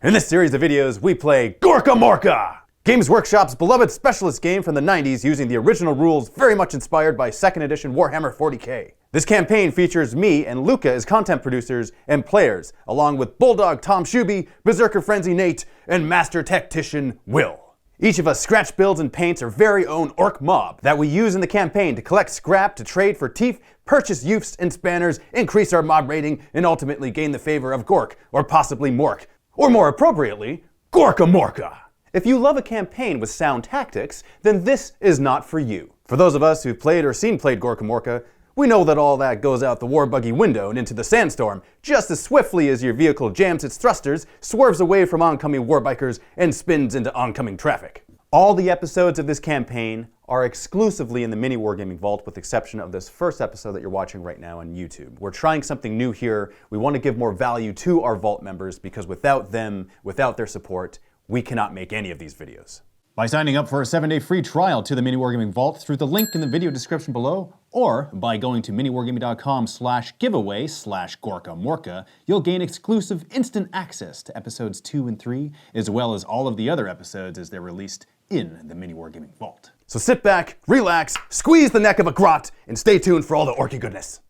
In this series of videos, we play Gorkamorka! Games Workshop's beloved specialist game from the 90s using the original rules very much inspired by 2nd edition Warhammer 40k. This campaign features me and Luka as content producers and players, along with Bulldog Tom Shuby, Berserker Frenzy Nate, and Master Tactician Will. Each of us scratch builds and paints our very own orc mob that we use in the campaign to collect scrap, to trade for teeth, purchase youths and spanners, increase our mob rating, and ultimately gain the favor of Gork, or possibly Mork, or more appropriately, Gorkamorka. If you love a campaign with sound tactics, then this is not for you. For those of us who've played or seen played Gorkamorka, we know that all that goes out the war buggy window and into the sandstorm just as swiftly as your vehicle jams its thrusters, swerves away from oncoming warbikers, and spins into oncoming traffic. All the episodes of this campaign are exclusively in the MiniWarGaming Vault, with the exception of this first episode that you're watching right now on YouTube. We're trying something new here. We want to give more value to our Vault members because without them, without their support, we cannot make any of these videos. By signing up for a 7-day free trial to the MiniWarGaming Vault through the link in the video description below, or by going to miniwargaming.com/giveaway/Gorkamorka, you'll gain exclusive instant access to episodes 2 and 3, as well as all of the other episodes as they're released in the MiniWarGaming Vault. So sit back, relax, squeeze the neck of a grot, and stay tuned for all the orky goodness.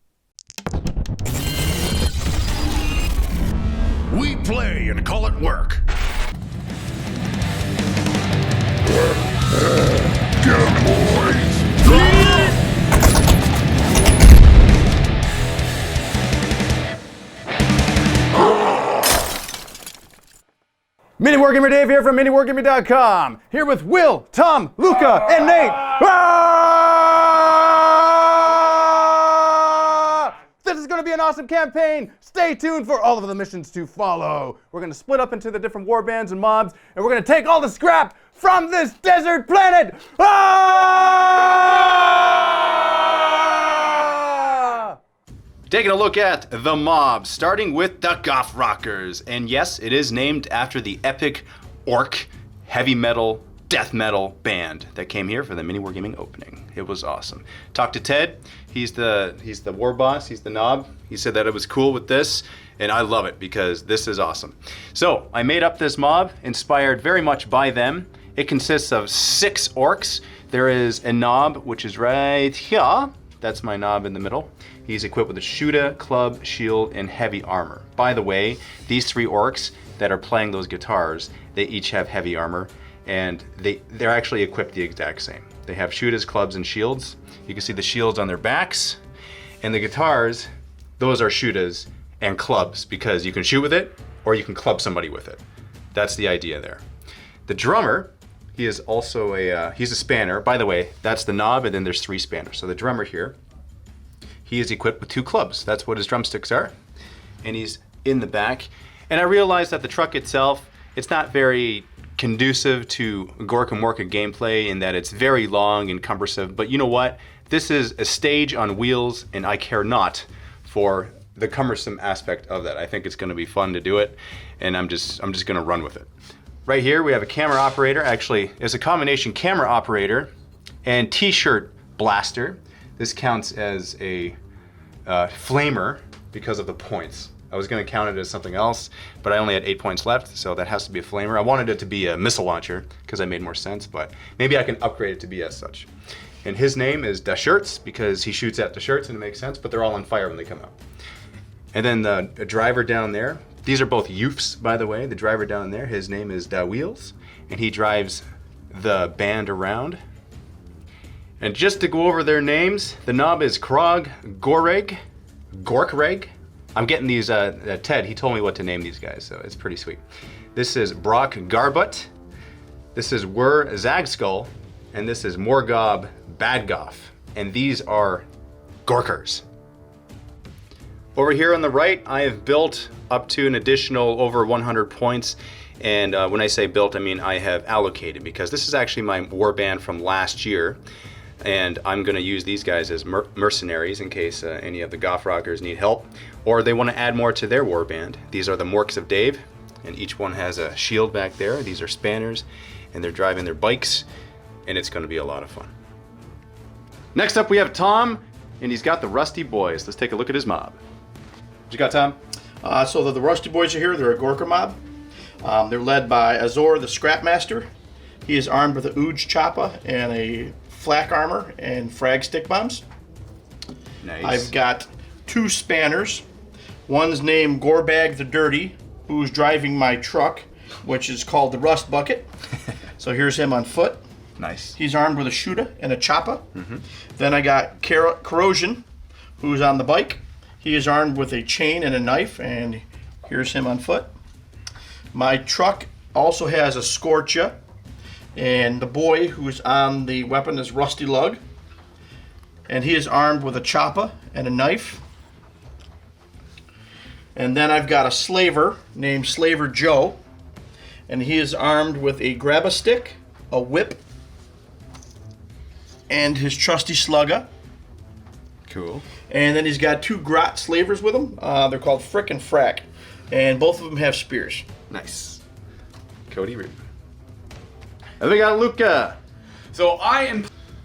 We play and call it work. Get 'em, boys! MiniWarGaming Dave here from MiniWarGaming.com. Here with Will, Tom, Luka, and Nate. This is going to be an awesome campaign. Stay tuned for all of the missions to follow. We're going to split up into the different warbands and mobs, and we're going to take all the scrap from this desert planet. Taking a look at the mob, starting with the Goff Rockerz. And yes, it is named after the epic orc heavy metal, death metal band that came here for the MiniWarGaming opening. It was awesome. Talked to Ted, he's the war boss, he's the knob. He said that it was cool with this, and I love it because this is awesome. So I made up this mob, inspired very much by them. It consists of 6 orcs. There is a knob, which is right here. That's my knob in the middle. He's equipped with a Shuda, club, shield, and heavy armor. By the way, these 3 orcs that are playing those guitars, they each have heavy armor, and they're actually equipped the exact same. They have Shudas, clubs, and shields. You can see the shields on their backs, and the guitars, those are Shudas and clubs, because you can shoot with it, or you can club somebody with it. That's the idea there. The drummer, he is also he's a spanner. By the way, that's the knob, and then there's 3 spanners. So the drummer here, he is equipped with 2 clubs. That's what his drumsticks are. And he's in the back. And I realized that the truck itself, it's not very conducive to Gorkamorka gameplay in that it's very long and cumbersome. But you know what? This is a stage on wheels, and I care not for the cumbersome aspect of that. I think it's gonna be fun to do it, and I'm just gonna run with it. Right here, we have a camera operator. Actually, it's a combination camera operator and t-shirt blaster. This counts as a flamer because of the points. I was going to count it as something else, but I only had 8 points left, so that has to be a flamer. I wanted it to be a missile launcher because that made more sense, but maybe I can upgrade it to be as such. And his name is Da Shirts because he shoots at the shirts and it makes sense, but they're all on fire when they come out. And then the driver down there, these are both youths, by the way. The driver down there, his name is Da Wheels, and he drives the band around. And just to go over their names, the knob is Krog, Goreg, Gorkreg. I'm getting these, Ted, he told me what to name these guys, so it's pretty sweet. This is Brock Garbut, this is Wer Zagskull, and this is Morgob Badgoff. And these are Gorkkurz. Over here on the right, I have built up to an additional over 100 points. And when I say built, I mean I have allocated, because this is actually my warband from last year. And I'm going to use these guys as mercenaries in case any of the Goff Rockers need help, or they want to add more to their warband. These are the Morks of Dave, and each one has a shield back there. These are spanners, and they're driving their bikes, and it's going to be a lot of fun. Next up, we have Tom, and he's got the Rusty Boys. Let's take a look at his mob. What you got, Tom? So the Rusty Boys are here. They're a Gorka mob. They're led by Azor, the Scrapmaster. He is armed with a Ooge Choppa and a flak armor and frag stick bombs. Nice. I've got 2 spanners. One's named Gorbag the Dirty, who's driving my truck, which is called the Rust Bucket. So here's him on foot. Nice. He's armed with a shooter and a choppa. Then I got Corrosion, who's on the bike. He is armed with a chain and a knife, and here's him on foot. My truck also has a Scorcha, and the boy who's on the weapon is Rusty Lug. And he is armed with a choppa and a knife. And then I've got a slaver named Slaver Joe, and he is armed with a grab-a-stick, a whip, and his trusty slugger. Cool. And then he's got 2 grot slavers with him. They're called Frick and Frack, and both of them have spears. Nice. Cody Reed. And then we got Luka. So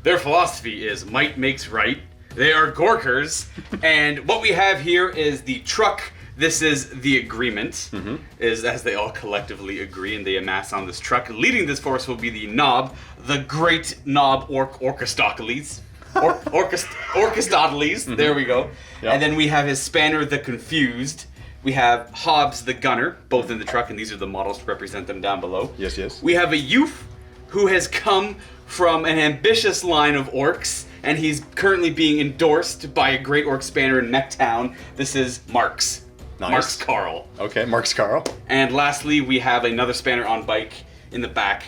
their philosophy is might makes right. They are Gorkkurz, and what we have here is the truck. This is the agreement, is as they all collectively agree and they amass on this truck. Leading this force will be the Knob, the great Knob Orchestocles. Orchestocles, there we go. Yep. And then we have his Spanner, the Confused. We have Hobbs, the Gunner, both in the truck, and these are the models to represent them down below. Yes, yes. We have a youth who has come from an ambitious line of orcs, and he's currently being endorsed by a great orc spanner in Mechtown. This is Marks. Nice. Marks Carl. Okay, Mark's Carl. And lastly, we have another spanner on bike in the back.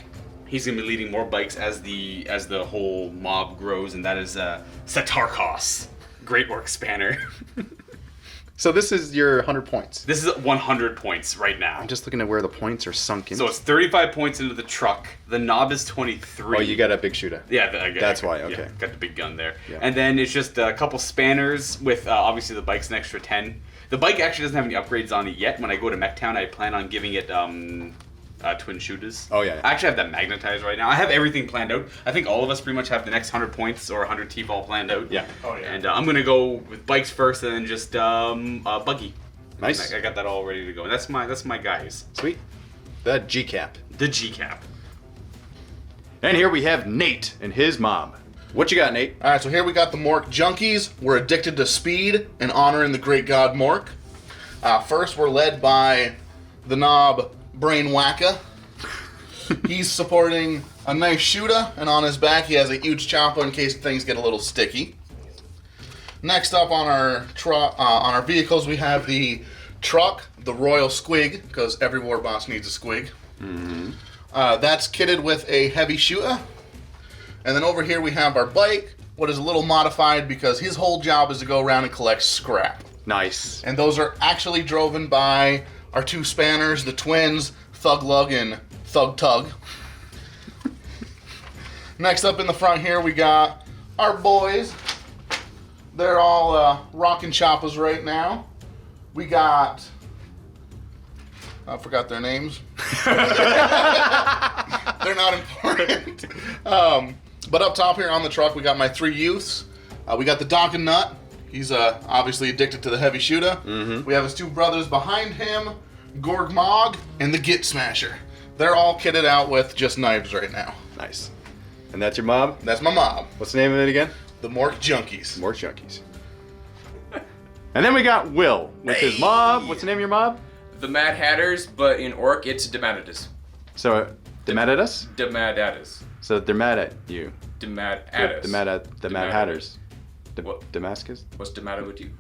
He's gonna be leading more bikes as the whole mob grows, and that is Satarkos, great orc spanner. So this is your 100 points. This is 100 points right now. I'm just looking at where the points are sunk in. So it's 35 points into the truck. The Knob is 23. Oh, you got a big shooter. Yeah, That's why, okay. Yeah, got the big gun there. Yeah. And then it's just a couple spanners with, obviously the bike's an extra 10. The bike actually doesn't have any upgrades on it yet. When I go to Mechtown, I plan on giving it twin shooters. Oh, yeah. I actually have that magnetized right now. I have everything planned out. I think all of us pretty much have the next 100 points or 100 T-Vault planned out. Yeah. Oh, yeah. And I'm going to go with bikes first and then just buggy. Nice. I got that all ready to go. And that's my guys. Sweet. The G-Cap. The G-Cap. And here we have Nate and his mob. What you got, Nate? All right, so here we got the Mork Junkies. We're addicted to speed and honoring the great god Mork. First, we're led by the Knob Brain Wacka. He's supporting a nice shooter, and on his back he has a huge chopper in case things get a little sticky. Next up on our vehicles, we have the truck, the Royal Squig, because every war boss needs a squig. That's kitted with a heavy shooter. And then over here we have our bike, what is a little modified because his whole job is to go around and collect scrap. Nice. And those are actually driven by our 2 spanners, the twins, Thug Lug and Thug Tug. Next up in the front here we got our boys. They're all rocking choppas right now. We got... I forgot their names. They're not important. But up top here on the truck, we got my 3 youths. We got the Donkin Nut. He's obviously addicted to the heavy shooter. We have his 2 brothers behind him, Gorkamorka and the Git Smasher. They're all kitted out with just knives right now. Nice. And that's your mob? That's my mob. What's the name of it again? The Mork Junkies. Mork Junkies. And then we got Will with his mob. What's the name of your mob? The Mad Hatterz, but in Orc, it's Demadatus. So, they're mad at us? Demadatus. So they're mad at you. Demadatus. They're mad at the Mad Hatters. What? Damascus? What's the matter with you?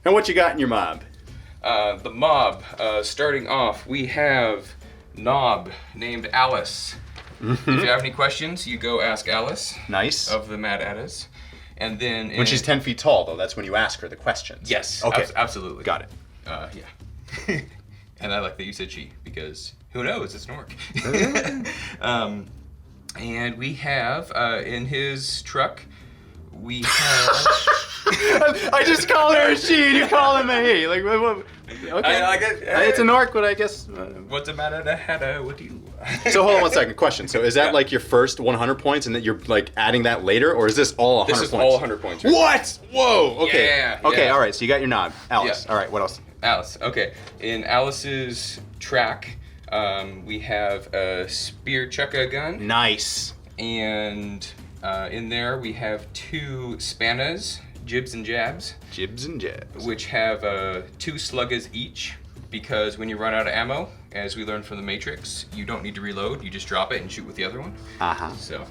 And what you got in your mob? The mob, starting off, we have Knob named Alice. If you have any questions, you go ask Alice. Nice. Of the Mad Hatterz. And then... When she's 10 feet tall, though, that's when you ask her the questions. Yes. Okay. Absolutely. Got it. Yeah. And I like that you said she, because who knows, it's an orc. And we have, in his truck, we have... I just call her a she and you call him a he. Like, what? Okay. It's an orc, but I guess... What's the matter to Hatter? What do you... So hold on 1 second. Question. So is that like your first 100 points and that you're like adding that later, or is this all 100 points? This is all 100 points. Right? What? Whoa. Okay. Yeah. Okay. Yeah. All right. So you got your knob, Alice. Yeah. All right. What else? Alice. Okay. In Alice's track, we have a spear chukka gun. Nice. And in there we have 2 spannas, jibs and jabs. Jibs and jabs. Which have 2 sluggas each, because when you run out of ammo, as we learned from the Matrix, you don't need to reload, you just drop it and shoot with the other one. So.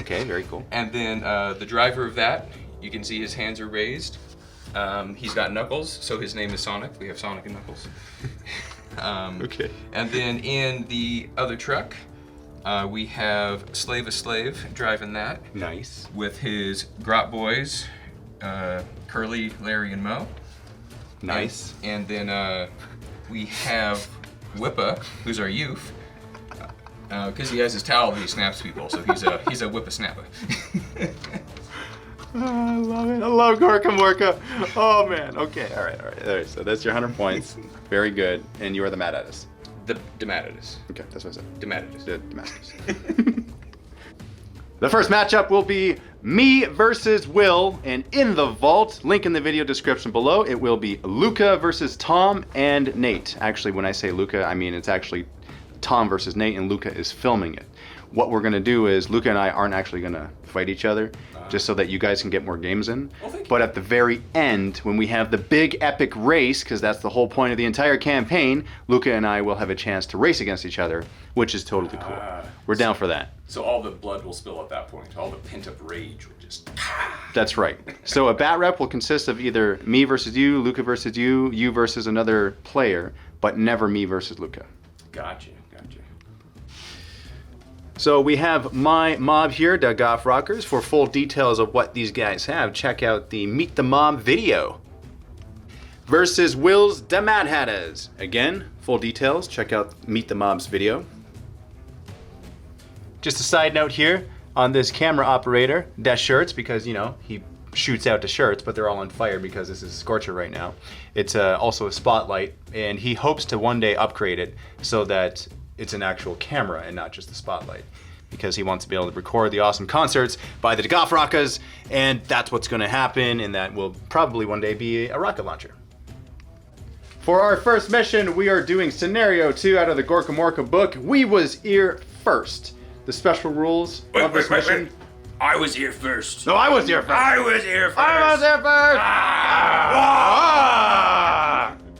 Okay, very cool. And then the driver of that, you can see his hands are raised. He's got Knuckles, so his name is Sonic. We have Sonic and Knuckles. Okay. And then in the other truck, we have Slave a Slave driving that. Nice. With his Grot Boys, Curly, Larry, and Mo. Nice. And then we have Whippa, who's our youth. Because he has his towel that he snaps people, so he's a whippa-snapper. Oh, I love it. I love Gorkamorka. Oh, man. Okay, all right. So that's your 100 points. Very good. And you are the Mad Hatterz. The Dematatus. Okay, that's what I said. Dematatus. The Damascus. The first matchup will be me versus Will, and in the vault, link in the video description below, it will be Luka versus Tom and Nate. Actually, when I say Luka, I mean it's actually Tom versus Nate, and Luka is filming it. What we're gonna do is Luka and I aren't actually gonna fight each other, just so that you guys can get more games in. But at the very end, when we have the big epic race, because that's the whole point of the entire campaign, Luka and I will have a chance to race against each other, which is totally cool. We're down for that. So all the blood will spill at that point. All the pent-up rage will just... That's right. So a bat rep will consist of either me versus you, Luka versus you versus another player, but never me versus Luka. Gotcha. So we have my mob here, the Goff Rockerz. For full details of what these guys have, check out the Meet the Mob video. Versus Will's the Mad Hatterz. Again, full details, check out Meet the Mob's video. Just a side note here on this camera operator, that shirts, because, you know, he shoots out the shirts, but they're all on fire because this is a scorcher right now. It's also a spotlight, and he hopes to one day upgrade it so that it's an actual camera and not just the spotlight, because he wants to be able to record the awesome concerts by the Goff Rockerz, and that's what's going to happen, and that will probably one day be a rocket launcher. For our first mission, we are doing Scenario 2 out of the Gorkamorka book. We was here first. The special rules of this mission. I was here first. No, I was here first. I was here first. I was here first.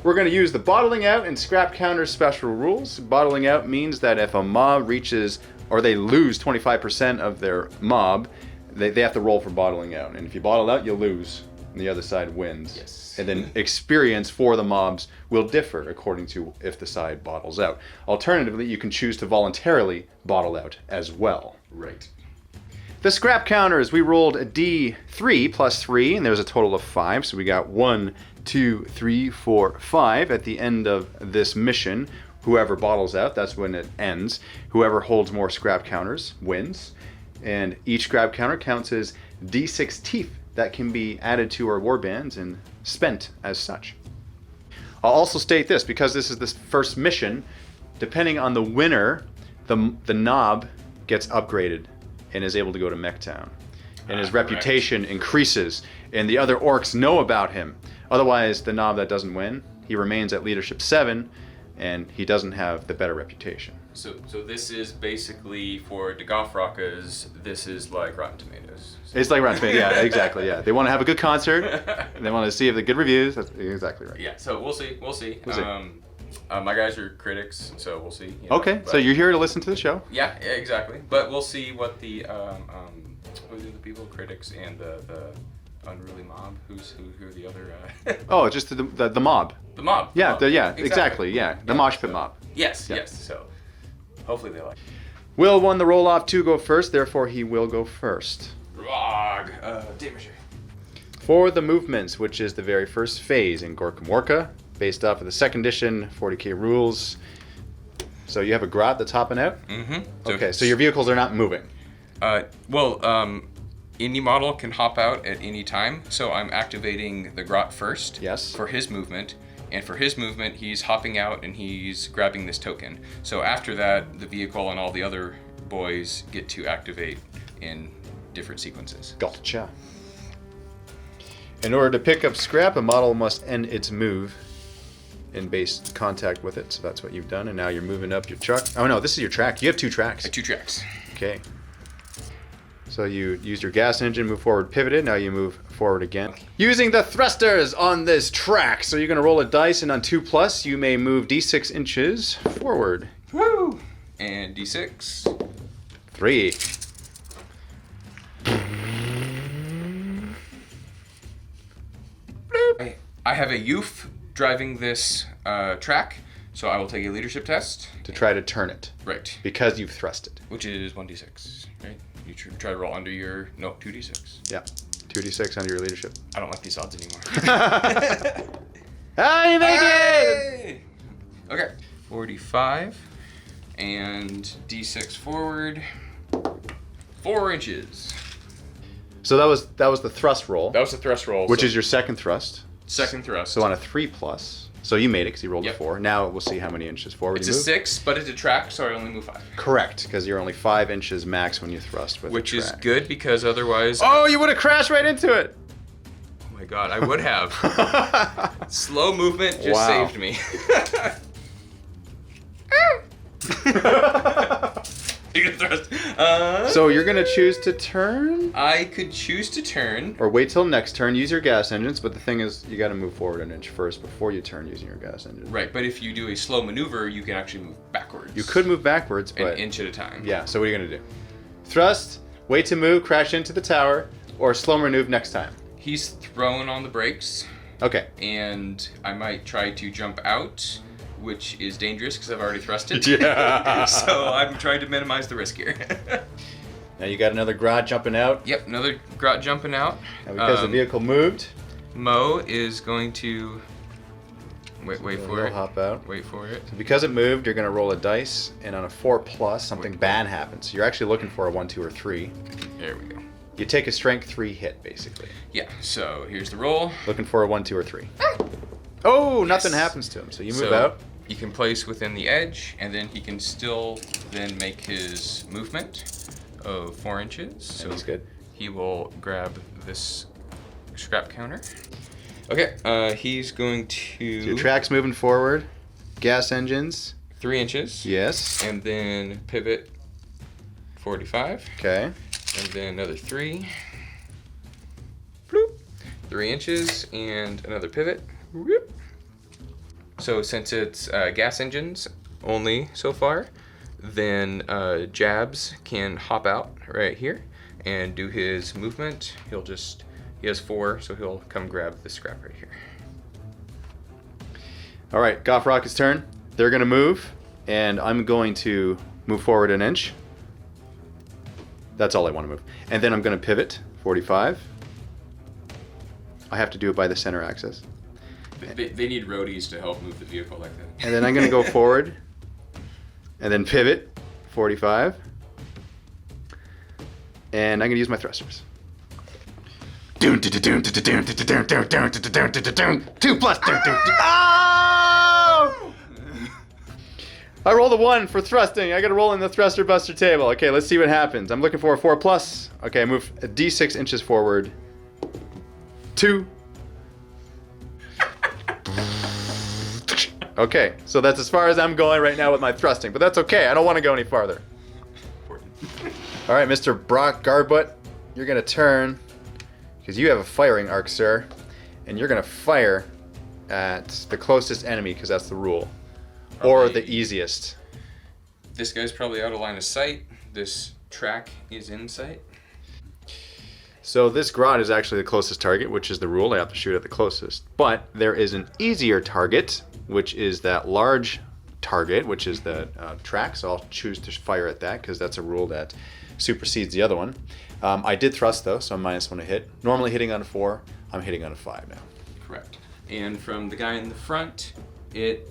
We're going to use the bottling out and scrap counter special rules. Bottling out means that if a mob reaches, or they lose 25% of their mob, they have to roll for bottling out. And if you bottle out, you lose, and the other side wins. Yes. And then experience for the mobs will differ according to if the side bottles out. Alternatively, you can choose to voluntarily bottle out as well. Right. The scrap counters, we rolled a D3 plus 3, and there's a total of 5. So we got 1, 2, 3, 4, 5 at the end of this mission. Whoever bottles out, that's when it ends. Whoever holds more scrap counters wins. And each scrap counter counts as D6 teeth that can be added to our warbands and spent as such. I'll also state this, because this is the first mission, depending on the winner, the knob gets upgraded and is able to go to Mechtown. And his reputation increases, and the other orcs know about him. Otherwise, the knob that doesn't win, he remains at leadership 7, and he doesn't have the better reputation. So this is basically for the Goff Rockerz, this is like Rotten Tomatoes. It's like Rotten Tomatoes, yeah, exactly, yeah. They want to have a good concert, and they want to see if they're good reviews. That's exactly right. Yeah, so we'll see. We'll see. My guys are critics, so we'll see. You know, Okay, so you're here to listen to the show? Yeah, exactly. But we'll see what the what are the people, critics, and the unruly mob. Who are the other? Oh, just the mob. The mob. Yeah, the mob. exactly, yeah. The mosh pit mob. Yes, Yeah. yes. So hopefully they like. Will won the roll-off to go first, therefore he will go first. Rog. Damage. For the movements, which is the very first phase in Gorkamorka, based off of the 2nd edition 40k rules. So you have a grot that's hopping out? Mm-hmm. Okay, so your vehicles are not moving. Any model can hop out at any time, so I'm activating the grot first. Yes. For his movement. And for his movement, he's hopping out and he's grabbing this token. So after that, the vehicle and all the other boys get to activate in different sequences. Gotcha. In order to pick up scrap, a model must end its move in base contact with it. So that's what you've done, and now you're moving up your truck. Oh no, this is your track. You have 2 tracks. 2 tracks. Okay. So you used your gas engine, move forward, pivoted. Now you move forward again. Using the thrusters on this track. So you're going to roll a dice, and on 2+, you may move d6 inches forward. Woo! And D6. 3. I have a youth driving this track, so I will take a leadership test. To try to turn it. Right. Because you've thrusted. Which is 1d6, right? You try to roll under your... No, 2d6. Yeah. 2d6 under your leadership. I don't like these odds anymore. Ah, you made it! Okay. 45. And d6 forward. 4 inches. So that was the thrust roll. That was the thrust roll. Which so is your second thrust. second thrust. So on a 3+. So you made it because you rolled Yep. a 4. Now we'll see how many inches forward It's you a move. 6, but it's a track, so I only move 5. Correct, because you're only 5 inches max when you thrust with Which the is track. good because otherwise... Oh, you would have crashed right into it! Oh my god, I would have. Slow movement just Wow. saved me. You can thrust. So you're going to choose to turn? I could choose to turn. Or wait till next turn, use your gas engines, but the thing is, you got to move forward an inch first before you turn using your gas engine. Right, but if you do a slow maneuver, you can actually move backwards. You could move backwards, An but... inch at a time. Yeah, so what are you going to do? Thrust, wait to move, crash into the tower, or slow maneuver next time? He's thrown on the brakes, Okay. and I might try to jump out, which is dangerous because I've already thrusted. Yeah. So I'm trying to minimize the risk here. Now you got another grot jumping out. Yep, another grot jumping out. Now because the vehicle moved, Mo is going to wait for he'll it. hop out. Wait for it. So because it moved, you're going to roll a dice, and on a 4+, something bad happens. You're actually looking for a 1, 2, or 3. There we go. You take a strength 3 hit, basically. Yeah. So here's the roll. Looking for a 1, 2, or 3. Oh, nothing Yes. happens to him. So you move So out. you can place within the edge, and then he can still then make his movement of 4 inches. So he's good. He will grab this scrap counter. Okay. He's going to So your track's moving forward. Gas engines. 3 inches. Yes. And then pivot 45. Okay. And then another 3. Bloop. 3 inches and another pivot. Whoop. So since it's gas engines only so far, then Jabs can hop out right here and do his movement. He has 4, so he'll come grab the scrap right here. All right, Goff Rocket's turn. They're going to move, and I'm going to move forward an inch. That's all I want to move. And then I'm going to pivot 45. I have to do it by the center axis. They need roadies to help move the vehicle like that. And then I'm going to go forward and then pivot 45. And I'm going to use my thrusters. 2+. Oh! I rolled a 1 for thrusting. I got to roll in the thruster buster table. Okay, let's see what happens. I'm looking for a 4+. Okay, I move a d6 inches forward. 2. Okay, so that's as far as I'm going right now with my thrusting, but that's okay. I don't want to go any farther. All right, Mr. Brock Garbutt, you're going to turn, because you have a firing arc, sir, and you're going to fire at the closest enemy, because that's the rule, or the easiest. This guy's probably out of line of sight. This track is in sight. So this grot is actually the closest target, which is the rule. I have to shoot at the closest. But there is an easier target, which is that large target, which is the track. So I'll choose to fire at that because that's a rule that supersedes the other one. I did thrust though, so I'm -1 to hit. Normally hitting on a 4, I'm hitting on a 5 now. Correct. And from the guy in the front, it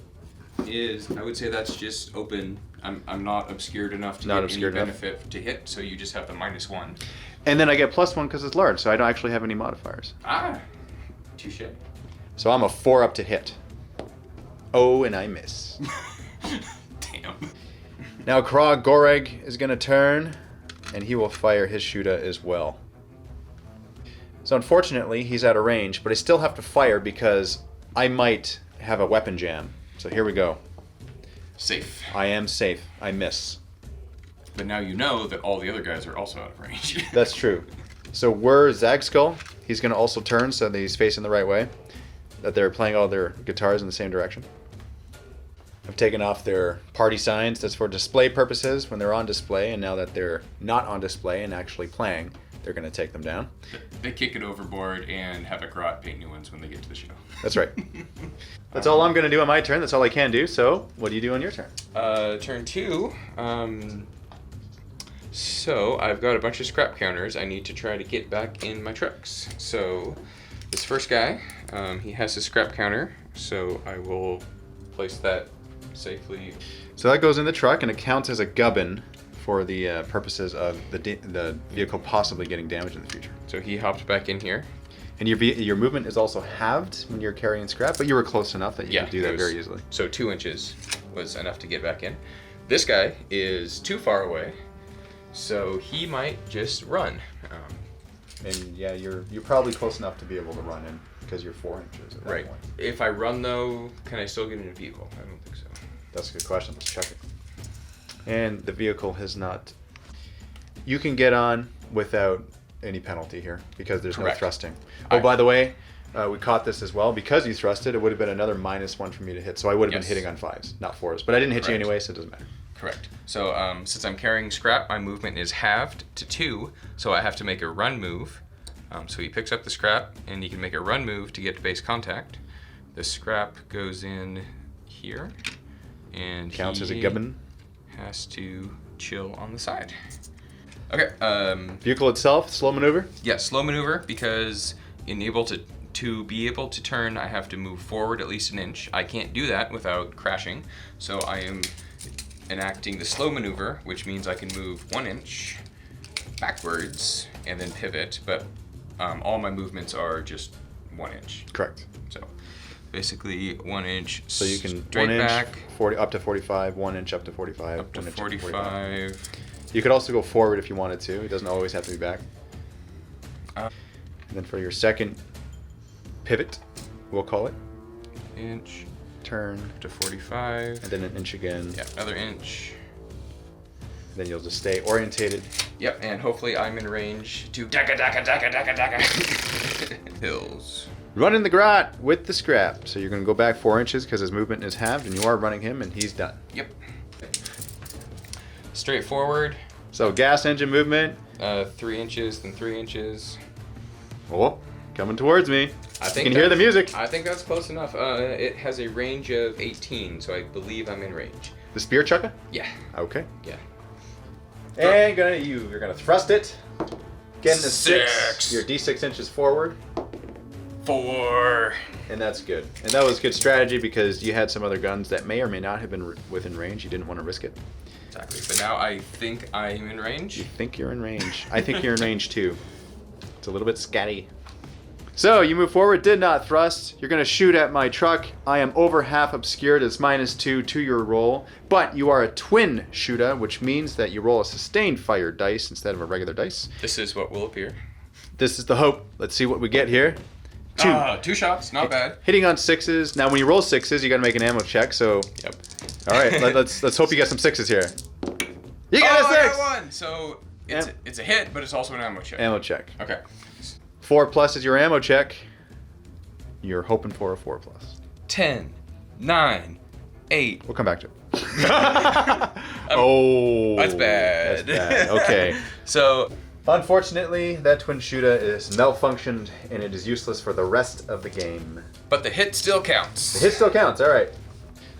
is, I would say that's just open. I'm not obscured enough to Not get obscured any enough. benefit to hit, so you just have the -1. And then I get +1 because it's large, so I don't actually have any modifiers. Ah, touche. So I'm a 4 up to hit. Oh, and I miss. Damn. Now Krog Goreg is going to turn, and he will fire his shooter as well. So unfortunately, he's out of range, but I still have to fire because I might have a weapon jam. So here we go. Safe. I am safe. I miss. But now you know that all the other guys are also out of range. That's true. So we're Zagskull. He's going to also turn so that he's facing the right way. That they're playing all their guitars in the same direction. I've taken off their party signs. That's for display purposes when they're on display. And now that they're not on display and actually playing, they're going to take them down. They kick it overboard and have a grot paint new ones when they get to the show. That's right. That's all I'm going to do on my turn. That's all I can do. So what do you do on your turn? Turn 2. So I've got a bunch of scrap counters I need to try to get back in my trucks. So this first guy, he has his scrap counter, so I will place that safely. So that goes in the truck and it counts as a gubbin for the purposes of the vehicle possibly getting damaged in the future. So he hopped back in here. And your movement is also halved when you're carrying scrap, but you were close enough that you could do that very easily. So 2 inches was enough to get back in. This guy is too far away, so he might just run. And yeah, you're probably close enough to be able to run in because you're 4 inches at that Right. point. If I run though, can I still get in a vehicle? I don't think so. That's a good question. Let's check it. And the vehicle has not. You can get on without any penalty here because there's Correct. no thrusting. Oh, by the way, we caught this as well. Because you thrusted, it would have been another -1 for me to hit. So I would have been hitting on 5s, not 4s. But I didn't hit you Correct. anyway, so it doesn't matter. Correct. So since I'm carrying scrap, my movement is halved to 2, so I have to make a run move. So he picks up the scrap, and he can make a run move to get to base contact. The scrap goes in here, and Counts as a he gubbin. has to chill on the side. Okay. Vehicle itself, slow maneuver. Yeah, slow maneuver, because to be able to turn, I have to move forward at least an inch. I can't do that without crashing, so I am enacting the slow maneuver, which means I can move 1 inch backwards and then pivot, but all my movements are just 1 inch. Correct. So basically 1 inch. So you can straight 1 inch, back 40 up to 45, 1 inch up to 45, up to 1 inch 45. You could also go forward if you wanted to. It doesn't always have to be back. Uh, And then for your second pivot, we'll call it, inch turn, up to 45. and then an inch again. Yeah, another inch. Then you'll just stay orientated. Yep, and hopefully I'm in range to daka hills. Run in the grot with the scrap. So you're going to go back 4 inches because his movement is halved, and you are running him, and he's done. Yep. Straightforward. So gas engine movement. 3 inches, then 3 inches. Oh, coming towards me. I think you can hear the music. I think that's close enough. It has a range of 18, so I believe I'm in range. The spear chucker? Yeah. Okay. Yeah. And you're gonna thrust it. Getting a 6. 6. You're D6 inches forward. 4. And that's good. And that was good strategy because you had some other guns that may or may not have been within range. You didn't want to risk it. Exactly. But now I think I'm in range. You think you're in range. I think you're in range too. It's a little bit scatty. So you move forward, did not thrust. You're going to shoot at my truck. I am over half obscured. It's -2 to your roll. But you are a twin shooter, which means that you roll a sustained fire dice instead of a regular dice. This is what will appear. This is the hope. Let's see what we get here. 2. 2 shots, not bad. Hitting on 6s. Now when you roll 6s, you got to make an ammo check. So, Yep. all right, let's hope you get some 6s here. You got a 6. I got 1. So it's a hit, but it's also an ammo check. Ammo check. Okay. 4+ is your ammo check. You're hoping for a 4+. 10, 9, 8. We'll come back to it. Oh, That's bad. That's bad. Okay. So, Unfortunately, that twin shooter is malfunctioned and it is useless for the rest of the game. but the hit still counts. The hit still counts. All right.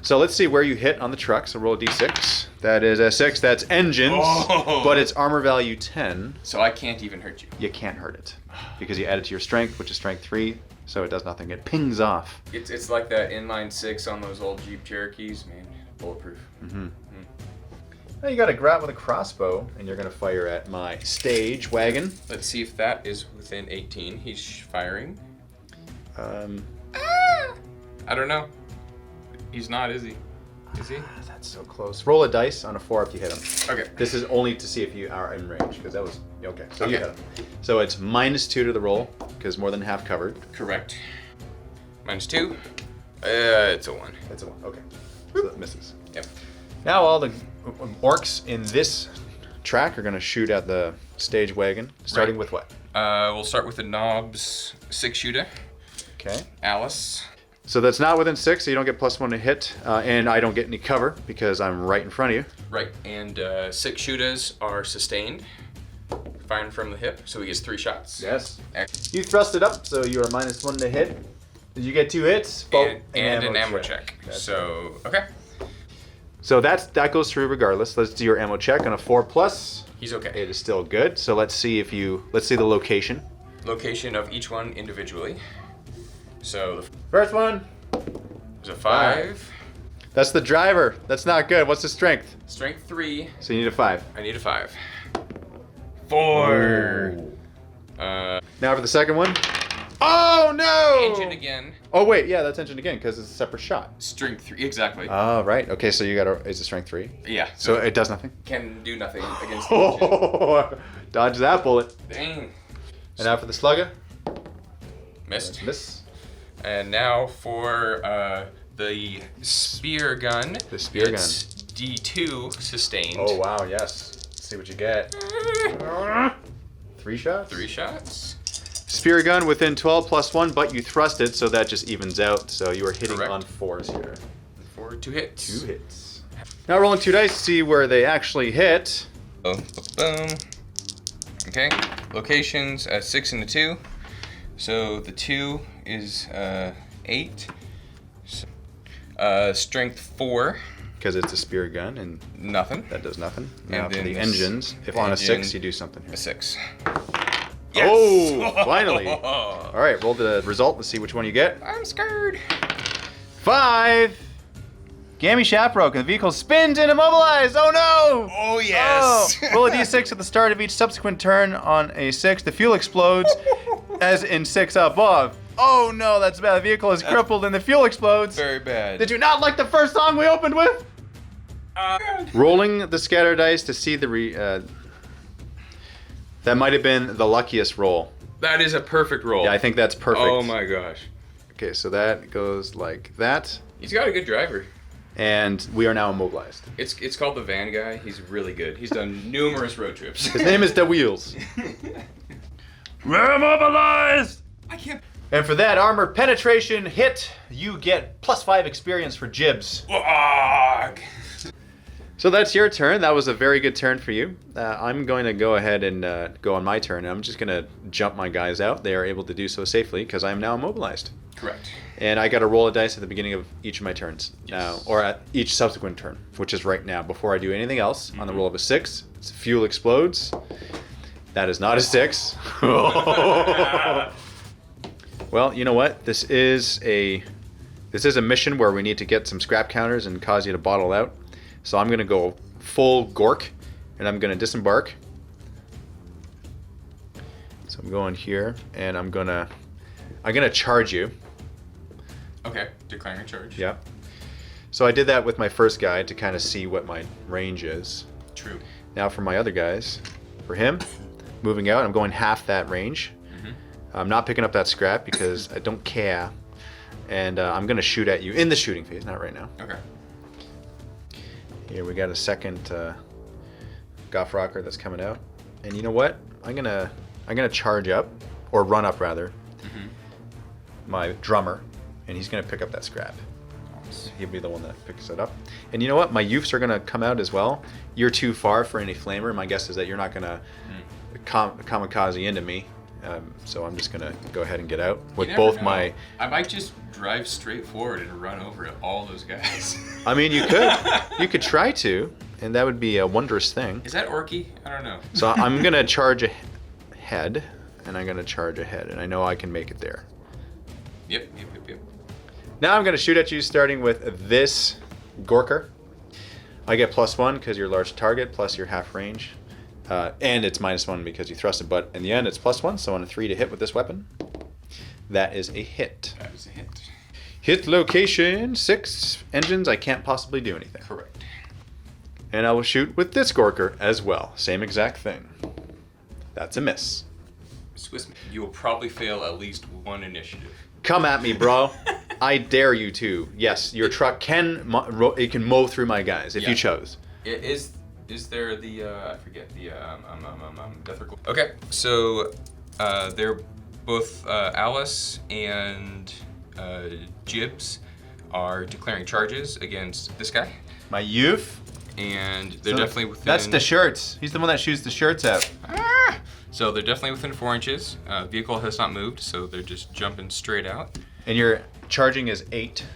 So let's see where you hit on the truck. So roll a d6. That is a 6. That's engines, Oh. but it's armor value 10. So I can't even hurt you. You can't hurt it because you add it to your strength, which is strength 3. So it does nothing. It pings off. It's like that inline 6 on those old Jeep Cherokees, man. Bulletproof. Now you got a grab with a crossbow, and you're gonna fire at my stage wagon. Let's see if that is within 18. He's firing. Um, I don't know. He's not, is he? Is he? That's so close. Roll a dice on a 4 if you hit him. Okay. This is only to see if you are in range, because that was okay. So you Okay. hit him. So it's -2 to the roll, because more than half covered. Correct. -2. It's a 1. It's a 1. Okay. So that misses. Yep. Now all the orcs in this track are going to shoot at the stage wagon, starting with what? We'll start with the knobs 6-shooter. Okay. Alice. So that's not within 6, so you don't get +1 to hit, and I don't get any cover because I'm right in front of you. Right. And 6 shooters are sustained. Firing from the hip, so he gets 3 shots. Yes. Excellent. You thrust it up, so you are -1 to hit. Did you get 2 hits? Both And an ammo check. That's So, okay. So that goes through regardless. Let's do your ammo check on a 4+. He's okay. It is still good. So let's see the location. Location of each one individually. So the First one. there's a 5. That's the driver. That's not good. What's the strength? Strength 3. So you need a 5. I need a 5. 4. Now for the second one. Oh no! Engine again. Oh wait, yeah, that's engine again because it's a separate shot. Strength 3. Exactly. Oh right. Okay, so you got it's a strength 3. Yeah. So it does nothing. Can do nothing against the engine. Oh, dodge that bullet. Dang. And now for the slugger. Missed. Miss. And now for the spear gun. The spear it's D2 sustained. Oh wow, yes. Let's see what you get. 3 shots. 3 shots. Spear gun within 12 +1, but you thrust it, so that just evens out. So you are hitting Correct. on 4s here. For 2 hits. 2 hits. Now rolling 2 dice to see where they actually hit. Boom, boom. Okay. Locations 6 and a 2. So the 2 is 8. So, strength 4. Because it's a spear gun, and Nothing. that does nothing. Now for then the this engines, if on a 6, you do something here. A 6. Oh, finally. All right, roll the result. Let's see which one you get. I'm scared. 5. Gammy shaft broken. The vehicle spins and immobilized. Oh no! Oh yes. Oh. Roll a d6 at the start of each subsequent turn on a 6. The fuel explodes, as in 6 above. Oh no, that's bad. The vehicle is crippled and the fuel explodes. Very bad. Did you not like the first song we opened with? Rolling the scatter dice to see the that might have been the luckiest roll. That is a perfect roll. Yeah, I think that's perfect. Oh my gosh. Okay, so that goes like that, He's got a good driver. and we are now immobilized. It's called the van guy. He's really good. He's done numerous road trips. His name is The Wheels. We're immobilized! I can't. And for that armor penetration hit, you get +5 experience for jibs. WAAAAAAGH. So that's your turn. That was a very good turn for you. I'm going to go ahead and go on my turn. I'm just going to jump my guys out. They are able to do so safely because I am now immobilized. Correct. And I got to roll a dice at the beginning of each of my turns now, or at each subsequent turn, which is right now. Before I do anything else, on the roll of a 6, fuel explodes. That is not a 6. Well, you know what? This is a mission where we need to get some scrap counters and cause you to bottle out. So I'm gonna go full Gork, and I'm gonna disembark. So I'm going here, and I'm gonna charge you. Okay. Declaring a charge. Yeah. So I did that with my first guy to kind of see what my range is. True. Now for my other guys, for him, moving out, I'm going half that range. I'm not picking up that scrap because I don't care. And I'm going to shoot at you in the shooting phase, not right now. Okay. Here we got a second Goff rocker that's coming out. And you know what? I'm gonna charge up, or run up rather, my drummer, and he's gonna pick up that scrap. He'll be the one that picks it up. And you know what? My youths are gonna come out as well. You're too far for any flamer. My guess is that you're not gonna kamikaze into me. So I'm just gonna go ahead and get out with both my. I might just drive straight forward and run over all those guys. I mean, you could try to, and that would be a wondrous thing. Is that Orky? I don't know. So I'm gonna charge ahead, and I'm gonna charge ahead, and I know I can make it there. Yep. Now I'm gonna shoot at you, starting with this Gorker. I get +1 because you're large target, plus your half range. And it's -1 because you thrusted, but in the end it's +1, so on a 3 to hit with this weapon, that is a hit. That is a hit. Hit location 6 engines. I can't possibly do anything. Correct. And I will shoot with this Gorker as well. Same exact thing. That's a miss. Swiss, you will probably fail at least one initiative. Come at me, bro. I dare you to. Yes, your truck can mow through my guys if you chose. Is there the I forget the death recall? Okay, so they're both Alice and Jibs are declaring charges against this guy. My youth. And they're definitely within. That's the shirts. He's the one that shoots the shirts out. So they're definitely within 4 inches. Vehicle has not moved, so they're just jumping straight out. And your charging is 8.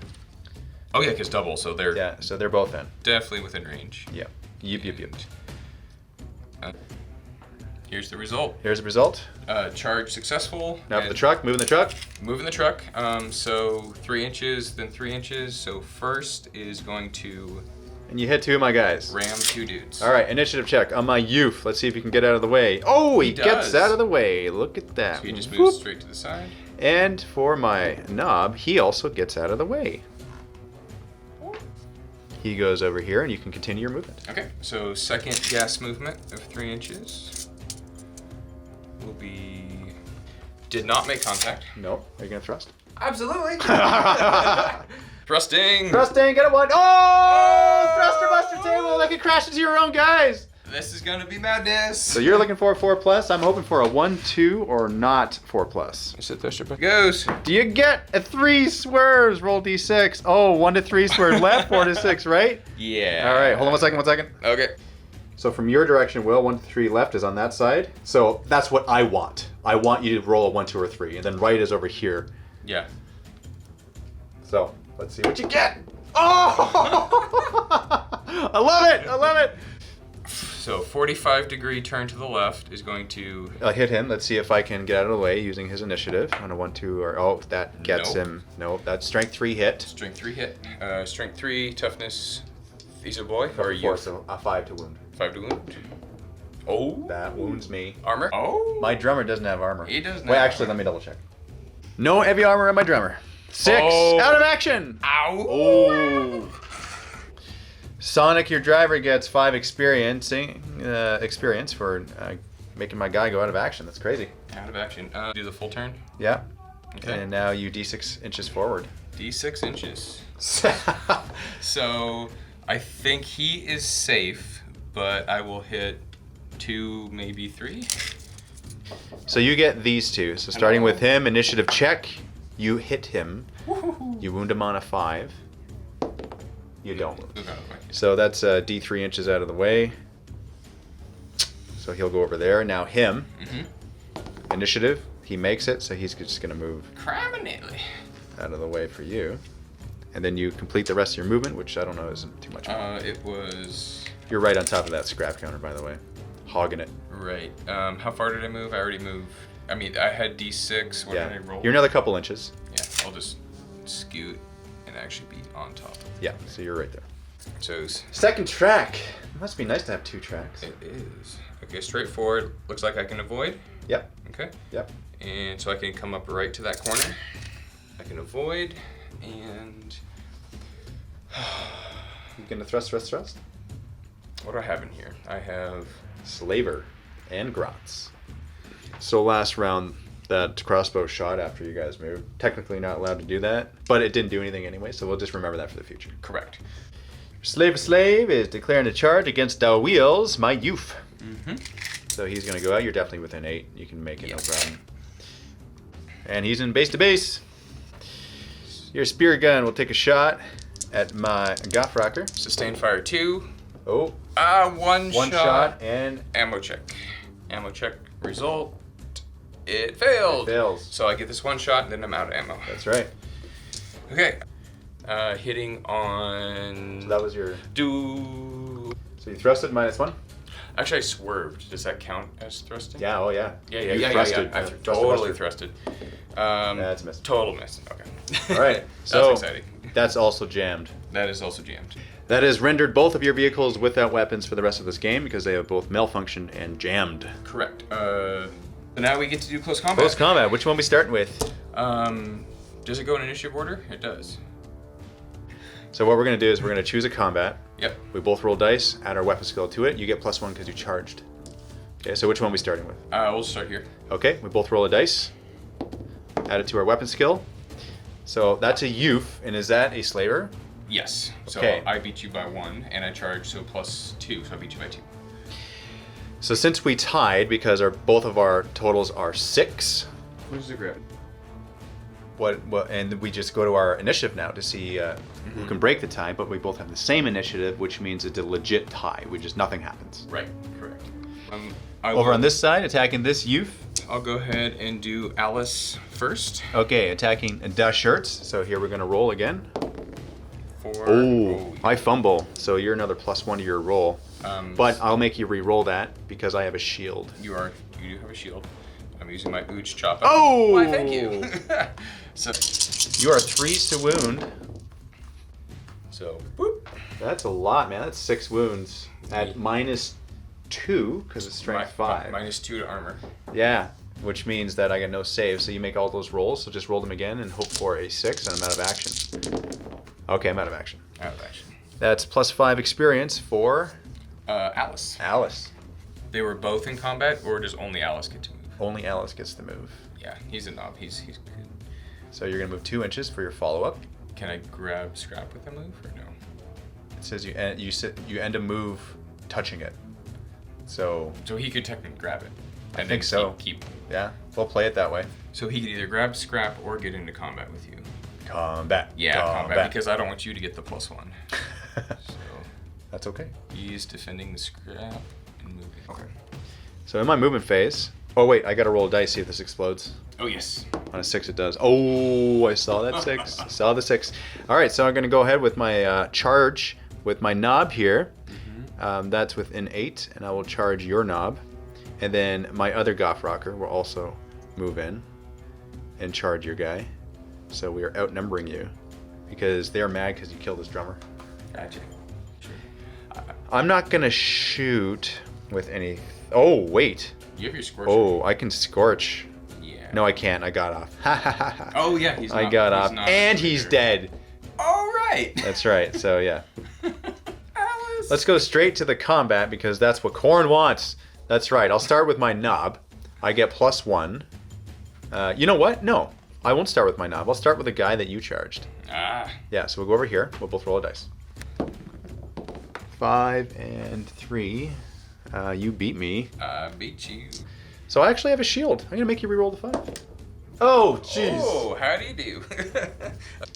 Oh yeah, because double, so they're so they're both in. definitely within range. Yep. Yep. Here's the result. Here's the result. Charge successful. Now for the truck. Moving the truck. Moving the truck. So 3 inches, then 3 inches. So first is going to. And you hit 2 of my guys. Ram 2 dudes. All right, initiative check on my youth. Let's see if he can get out of the way. Oh, he gets out of the way. Look at that. So he just moves straight to the side. And for my knob, he also gets out of the way. He goes over here, and you can continue your movement. Okay, so second gas movement of 3 inches will be. Did not make contact. Nope. Are you gonna thrust? Absolutely. Thrusting. Thrusting, get a 1. Oh! Thruster buster table, like it crashes your own guys. This is gonna be madness. So you're looking for a 4+. I'm hoping for a 1, 2, or not 4+. It's a thruster buster. Goes. Do you get a 3 swerves? Roll d6. Oh, 1 to 3 swerves left, 4 to 6, right? Yeah. All right, hold on 1 second. Okay. So from your direction, Will, 1 to 3 left is on that side. So that's what I want. I want you to roll a 1, 2, or 3, and then right is over here. Yeah. So let's see what you get. Oh! I love it! I love it! So 45-degree turn to the left is going to. I'll hit him. Let's see if I can get out of the way using his initiative on a 1, 2, or oh, that gets him. No, that's strength 3 hit. Strength 3 hit. Strength 3, toughness. He's a boy. Or are you? 4, so a 5 to wound. 5 to wound. Oh. That wounds me. Armor. Oh. My drummer doesn't have armor. He doesn't. Wait, actually, let me double check. No heavy armor on my drummer. 6 out of action. Ow. Oh. Sonic, your driver gets 5 experience for making my guy go out of action. That's crazy. Out of action. Do the full turn. Yeah. Okay. And now you d6 inches forward. D6 inches. So I think he is safe, but I will hit 2, maybe 3. So you get these 2. So starting with him, initiative check. You hit him. You wound him on a 5. You don't. So that's D3 inches out of the way. So he'll go over there. Now him. Initiative. He makes it, so he's just going to move Criminally. out of the way for you. And then you complete the rest of your movement, which I don't know isn't too much. It was. You're right on top of that scrap counter, by the way. Hogging it. Right. How far did I move? I already moved. I mean, I had D6. What did I roll? You're another couple inches. Yeah, I'll just scoot and actually be on top. Yeah, so you're right there. So second track. It must be nice to have 2 tracks. It is. Okay, straightforward. Looks like I can avoid. Yep. Okay. Yep. And so I can come up right to that corner. I can avoid and. You gonna thrust? What do I have in here? I have Slaver and Grots. So last round, that crossbow shot after you guys moved. Technically not allowed to do that, but it didn't do anything anyway, so we'll just remember that for the future. Correct. Slave is declaring a charge against the wheels, my youth. So he's going to go out. You're definitely within 8. You can make it, no problem. And he's in base to base. Your spear gun will take a shot at my Goff Rocker. Sustained fire 2. Oh. One shot and ammo check. Ammo check result. It failed. It fails. So I get this 1 shot and then I'm out of ammo. That's right. Okay. Hitting on. So that was your. So you thrusted -1. Actually, I swerved. Does that count as thrusting? Yeah. Oh yeah. Yeah. Thrusted. I totally thrusted. That's a miss. Total miss. Okay. All right. That's So exciting. That's also jammed. That is also jammed. That has rendered both of your vehicles without weapons for the rest of this game because they have both malfunctioned and jammed. Correct. So now we get to do close combat. Close combat. Which one are we starting with? Does it go in initiative order? It does. So what we're going to do is we're going to choose a combat. Yep. We both roll dice, add our weapon skill to it. You get +1 because you charged. Okay, so which one are we starting with? We'll start here. Okay, we both roll a dice. Add it to our weapon skill. So that's a youth, and is that a slaver? Yes. So Okay. I beat you by 1, and I charged, so +2, so I beat you by 2. So since we tied, because both of our totals are 6, What does it grab? and we just go to our initiative now to see who can break the tie, but we both have the same initiative, which means it's a legit tie. Nothing happens. Right, correct. Over on this side, attacking this youth. I'll go ahead and do Alice first. Okay, attacking Da Shirts. So here we're going to roll again. 4. Oh, I fumble. So you're another +1 to your roll. But I'll make you re-roll that because I have a shield. You do have a shield. I'm using my Ooch Chopper. Oh! Why, thank you. So You are 3s to wound. So, whoop. That's a lot, man. That's 6 wounds at -2 because it's strength 5. -2 to armor. Yeah, which means that I get no save. So you make all those rolls. So just roll them again and hope for a 6, and I'm out of action. Okay, I'm out of action. Out of action. That's +5 experience for Alice. Alice. They were both in combat, or does only Alice get to move? Only Alice gets to move. Yeah, he's a knob. He's good. So you're gonna move 2 inches for your follow-up. Can I grab scrap with a move or no? It says you end a move touching it. So So he could technically grab it. I think so. Keep. Yeah, we'll play it that way. So he could either grab scrap or get into combat with you. Combat. Yeah, combat, because I don't want you to get the +1. So That's okay. he's defending the scrap and moving. Okay. So in my movement phase. Oh wait, I gotta roll a dice, see if this explodes. Oh yes. On a 6 it does. Oh, I saw that 6. I saw the 6. All right, so I'm gonna go ahead with my charge with my knob here. That's within 8, and I will charge your knob. And then my other Goff Rocker will also move in and charge your guy. So we are outnumbering you because they're mad because you killed this drummer. Gotcha. Sure. I'm not gonna shoot with any. Oh wait. You have your scorch. Oh, I can scorch. Yeah. No, I can't. I got off. Ha ha ha ha. Oh yeah, he's. I got off, and he's dead. All right. That's right. So yeah. Alice. Let's go straight to the combat because that's what Corn wants. That's right. I'll start with my knob. I get +1. You know what? No, I won't start with my knob. I'll start with the guy that you charged. Ah. Yeah. So we'll go over here. We'll both roll a dice. 5 and 3. You beat me. I beat you. So I actually have a shield. I'm gonna make you re-roll the 5. Oh, jeez. Oh, how do you do?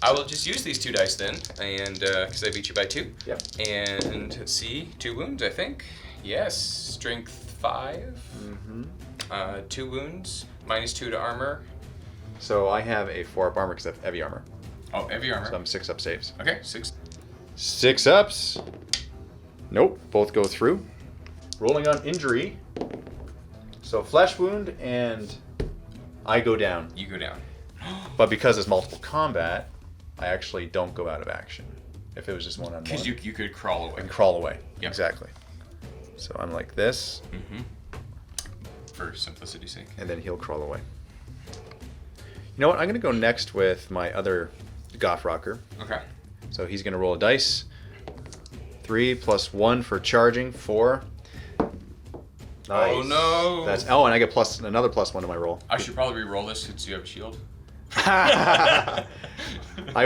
I will just use these 2 dice then, and because I beat you by 2. Yep. And let's see, 2 wounds, I think. Yes, strength 5. 2 wounds, -2 to armor. So I have a 4-up armor because I have heavy armor. Oh, heavy armor. So I'm 6-up saves. Okay, 6. 6 ups. Nope, both go through. Rolling on injury. So flesh wound and I go down. You go down. But because it's multiple combat, I actually don't go out of action. If it was just one-on-one. Because you could crawl away. And crawl away. Yep. Exactly. So I'm like this. For simplicity's sake. And then he'll crawl away. You know what? I'm going to go next with my other Goff Rocker. Okay. So he's going to roll a dice. 3 + 1 for charging. 4. Nice. Oh no! That's and I get another +1 to my roll. I should probably re-roll this since you have a shield. I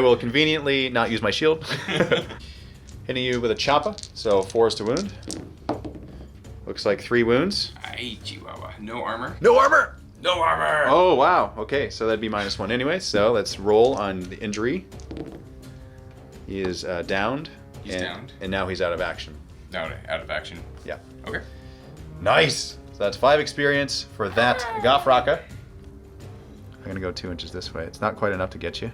will conveniently not use my shield. Hitting you with a choppa, so 4 is to wound. Looks like 3 wounds. Ay, Chihuahua. No armor. No armor! No armor! Oh, wow. Okay, so that'd be -1 anyway. So let's roll on the injury. He is downed. He's downed. And now he's out of action. No, out of action. Yeah. Okay. Nice! So that's 5 experience for that Goff Rocker. I'm gonna go 2 inches this way. It's not quite enough to get you.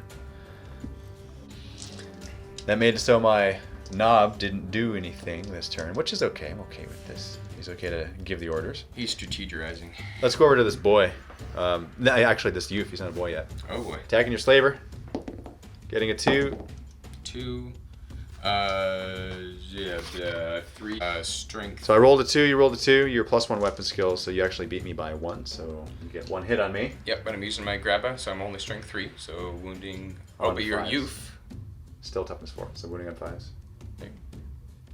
That made it so my knob didn't do anything this turn, which is okay. I'm okay with this. He's okay to give the orders. He's strategizing. Let's go over to this boy. Actually, this youth. He's not a boy yet. Oh boy. Attacking your slaver. Getting a 2. 2. 3 strength. So I rolled a 2, you rolled a 2, you're +1 weapon skills, so you actually beat me by 1, so you get 1 hit on me. Yep, but I'm using my grabba, so I'm only strength 3, so wounding. On Oh, the but you're fives. youth. Still toughness 4, so wounding on 5s.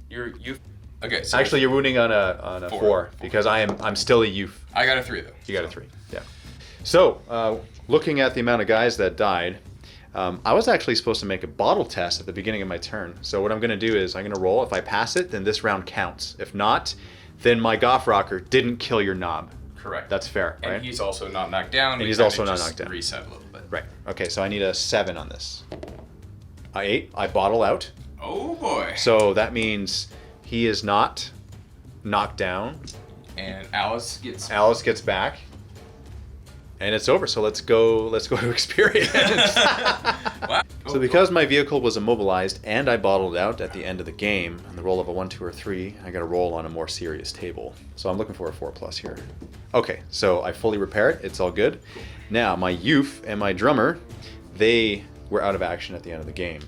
You're youth. Okay, so Actually, you're wounding on a 4 because I'm still a youth. I got a 3 though. You got a 3, yeah. So, looking at the amount of guys that died, I was actually supposed to make a bottle test at the beginning of my turn. So what I'm going to do is I'm going to roll. If I pass it, then this round counts. If not, then my Goff Rocker didn't kill your knob. Correct. That's fair, And right? he's also not knocked down. And We he's kinda also not just knocked down. Reset a little bit. Right. Okay, so I need a 7 on this. 8. I bottle out. Oh boy. So that means he is not knocked down. And Alice gets. Alice gets back. And it's over. So let's go to experience. Wow. So because my vehicle was immobilized and I bottled out at the end of the game, on the roll of a 1, 2, or 3, I got to roll on a more serious table. So I'm looking for a 4+ here. Okay, so I fully repair it. It's all good. Now, my youth and my drummer, they were out of action at the end of the game.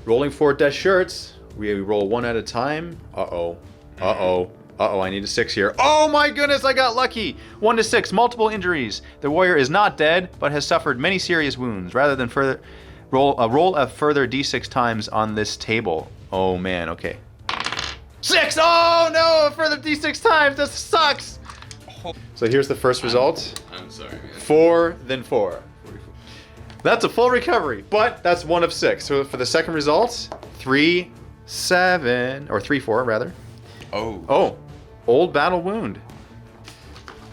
Rolling 4 death shirts. We roll 1 at a time. Uh-oh. Uh-oh. Uh-oh, I need a 6 here. Oh my goodness, I got lucky! 1 to 6, multiple injuries. The warrior is not dead, but has suffered many serious wounds. Rather than further roll a further d6 times on this table. Oh man, okay. 6! Oh no, a further d6 times, this sucks! So here's the first result. I'm sorry, man. 4, then 4. That's a full recovery, but that's 1 of 6. So for the second result, 3, 7, or 3, 4 rather. Oh, old battle wound.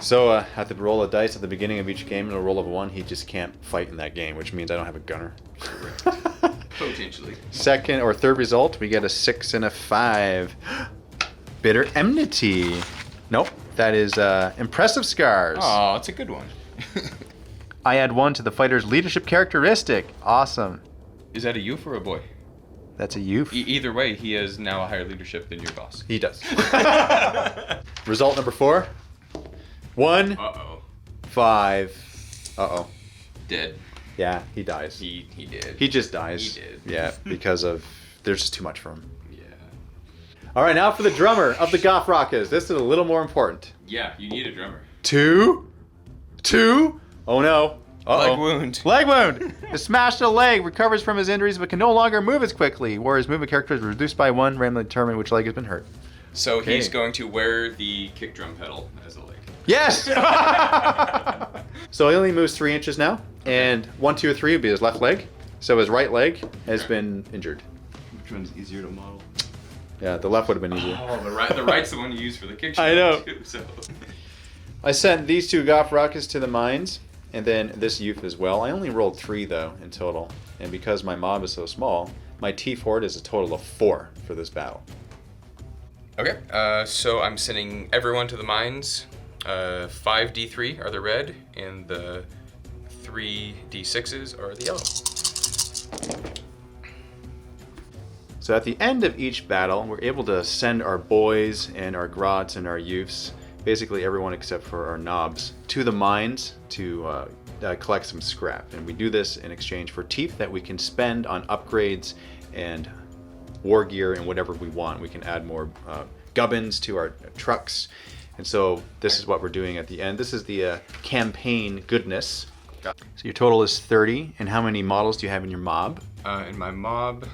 So I have to roll a dice at the beginning of each game, and a roll of a 1, he just can't fight in that game, which means I don't have a gunner. Potentially. Second or third result, we get a 6 and a 5. Bitter enmity. Nope, that is impressive scars. Oh, it's a good one. I add 1 to the fighter's leadership characteristic. Awesome. Is that a youth or a boy? That's a youth. Either way, he has now a higher leadership than your boss. He does. Result number 4. 1, Uh-oh. 5. Uh-oh. Dead. Yeah, he dies. He did. He just dies. He did. Yeah, because of there's just too much for him. Yeah. All right, now for the drummer of the Goff Rockers. This is a little more important. Yeah, you need a drummer. 2. Oh no. Uh-oh. Leg wound. Leg wound. The smashed a leg, recovers from his injuries, but can no longer move as quickly. Warrior's movement character is reduced by 1, randomly determine which leg has been hurt. So Okay. he's going to wear the kick drum pedal as a leg. Yes! So he only moves 3 inches now, and 1, 2, or 3 would be his left leg. So his right leg has been injured. Which one's easier to model? Yeah, the left would have been easier. Oh, the right's the one you use for the kick drum. I know. Too, so. I sent these 2 Goff Rockers to the mines, and then this youth as well. I only rolled 3 though in total, and because my mob is so small, my T Ford is a total of 4 for this battle. Okay, so I'm sending everyone to the mines. 5d3 are the red, and the 3d6s are the yellow. So at the end of each battle, we're able to send our boys and our grots and our youths, basically everyone except for our knobs, to the mines to collect some scrap. And we do this in exchange for teeth that we can spend on upgrades and war gear and whatever we want. We can add more gubbins to our trucks. And so this is what we're doing at the end. This is the campaign goodness. So your total is 30. And how many models do you have in your mob? In my mob.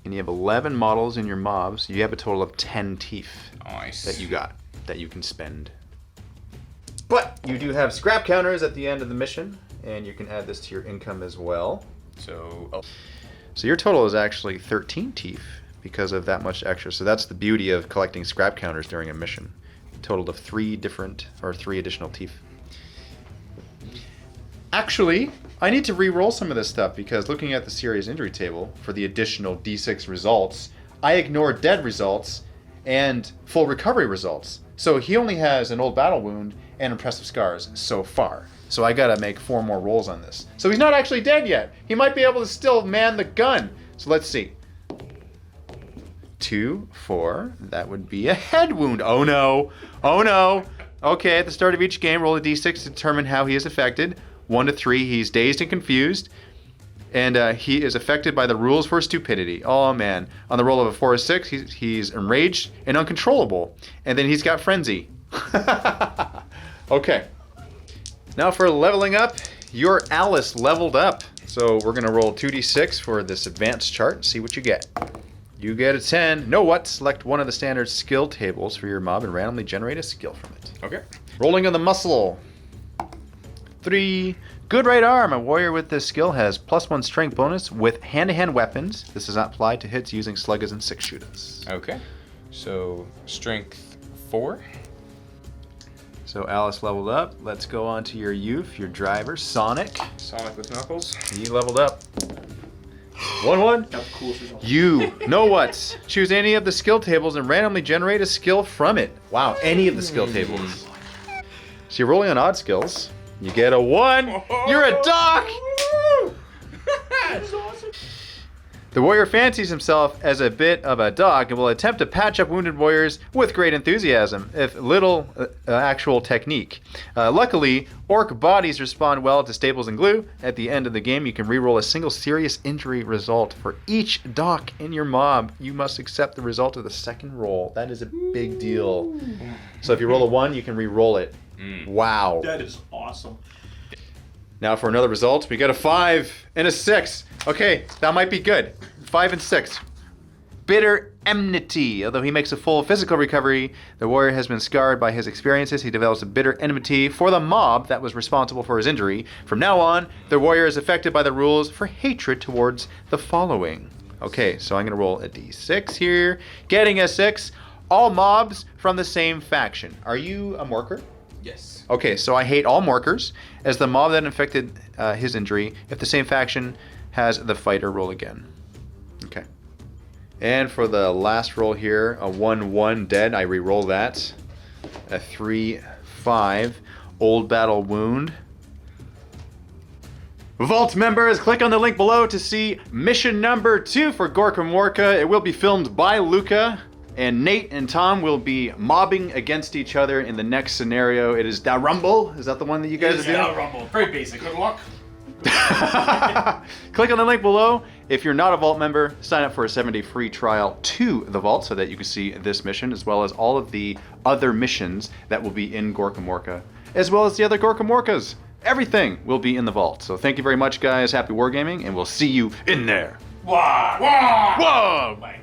And you have 11 models in your mobs. You have a total of 10 teeth Nice. that you got that you can spend. But you do have scrap counters at the end of the mission, and you can add this to your income as well. So, So your total is actually 13 teeth because of that much extra. So that's the beauty of collecting scrap counters during a mission. Total of 3 additional teeth. Actually, I need to re-roll some of this stuff because looking at the serious injury table for the additional D6 results, I ignored dead results and full recovery results. So he only has an old battle wound and impressive scars so far. So I gotta make 4 more rolls on this. So he's not actually dead yet. He might be able to still man the gun. So let's see. 2, 4, that would be a head wound. Oh no, oh no. Okay, at the start of each game, roll a d6 to determine how he is affected. 1 to 3, he's dazed and confused. And he is affected by the rules for stupidity. Oh man. On the roll of a 4 or 6, he's enraged and uncontrollable. And then he's got frenzy. Okay. Now for leveling up, your Alice leveled up. So we're gonna roll 2d6 for this advanced chart and see what you get. You get a 10. Know what? Select one of the standard skill tables for your mob and randomly generate a skill from it. Okay. Rolling on the muscle. 3. Good right arm. A warrior with this skill has +1 strength bonus with hand-to-hand weapons. This does not apply to hits using sluggers and 6-shooters. Okay. So strength 4. So Alice leveled up. Let's go on to your youth, your driver, Sonic. Sonic with knuckles. He leveled up. 1-1. You know what? Choose any of the skill tables and randomly generate a skill from it. Wow, any of the skill tables. So you're rolling on odd skills. You get a 1. You're a doc. That's awesome. The warrior fancies himself as a bit of a dog and will attempt to patch up wounded warriors with great enthusiasm, if little actual technique. Luckily, orc bodies respond well to staples and glue. At the end of the game, you can reroll a single serious injury result for each doc in your mob. You must accept the result of the second roll. That is a big deal. So if you roll a 1, you can re-roll it. Wow. That is awesome. Now for another result, we got a 5 and a 6. Okay, that might be good. 5 and 6. Bitter enmity. Although he makes a full physical recovery, the warrior has been scarred by his experiences. He develops a bitter enmity for the mob that was responsible for his injury. From now on, the warrior is affected by the rules for hatred towards the following. Okay, so I'm going to roll a d6 here. Getting a 6. All mobs from the same faction. Are you a Morker? Yes. Okay, so I hate all Morkers as the mob that inflicted his injury. If the same faction has the fighter roll again. Okay. And for the last roll here, a 1-1 dead, I re-roll that. A 3-5 old battle wound. Vault members, click on the link below to see mission number 2 for Gorkamorka. It will be filmed by Luka. And Nate and Tom will be mobbing against each other in the next scenario. It is Da Rumble. Is that the one that you guys are doing? Yeah, Rumble. Very basic. Good luck. Click on the link below. If you're not a Vault member, sign up for a 7-day free trial to the Vault so that you can see this mission as well as all of the other missions that will be in Gorkamorka, as well as the other Gorkamorkas. Everything will be in the Vault. So thank you very much, guys. Happy wargaming, and we'll see you in there. Wah! Wah! Whoa! Mike.